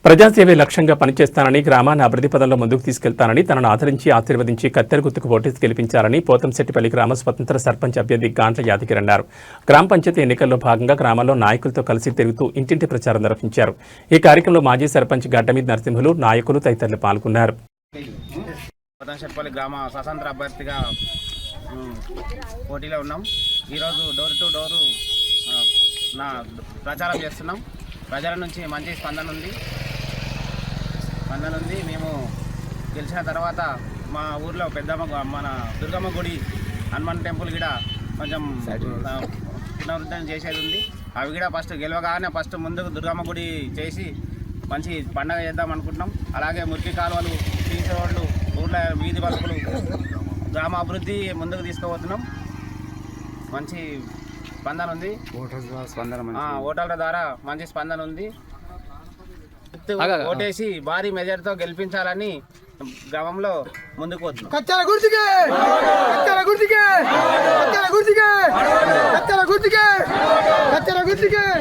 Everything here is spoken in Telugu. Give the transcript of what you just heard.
ప్రజాసేవే లక్ష్యంగా పనిచేస్తానని, గ్రామాన్ని అభివృద్ధి పదంలో ముందుకు తీసుకెళ్తానని, తనను ఆదరించి ఆశీర్వదించి కత్తెర గుర్తుకు ఓటేసి గెలిపించాలని పోతంశెట్టిపల్లి గ్రామ స్వతంత్ర సర్పంచ్ అభ్యర్థి గాంట్ల యాదగిరి అన్నారు. గ్రామ పంచాయతీ ఎన్నికల్లో భాగంగా గ్రామాల్లో నాయకులతో కలిసి తిరుగుతూ ఇంటింటి ప్రచారం నిర్వహించారు. ఈ కార్యక్రమంలో మాజీ సర్పంచ్ గడ్డమీద నరసింహులు, నాయకులు తదితరులు పాల్గొన్నారు. పోతంశెట్టిపల్లి గ్రామ స్వతంత్ర అభ్యర్థిగా పోటీలో ఉన్నాం. ఈరోజు డోర్ టు డోరు ప్రచారం చేస్తున్నాం. ప్రజల నుంచి మంచి స్పందన ఉంది. మేము గెలిచిన తర్వాత మా ఊర్లో మన దుర్గమ్మ గుడి, హనుమాన్ టెంపుల్ కూడా కొంచెం పునరుద్ధరణ చేసేది ఉంది. అవి కూడా ఫస్ట్ గెలవగానే ముందుకు దుర్గమ్మ గుడి చేసి మంచి పండగ చేద్దాం అనుకుంటున్నాం. అలాగే మురికి కాలువలు, సీసీ రోడ్లు, ఊర్ల వీధి బల్బులు, గ్రామ అభివృద్ధి ముందుకు తీసుకుపోతున్నాం. మంచి స్పందన ఉంది. ఓటర్ల ద్వారా మంచి స్పందన ఉంది. ఓటేసి భారీ మెజార్టీతో గెలిపించాలని గ్రామంలో ముందుకు పోతున్నాం.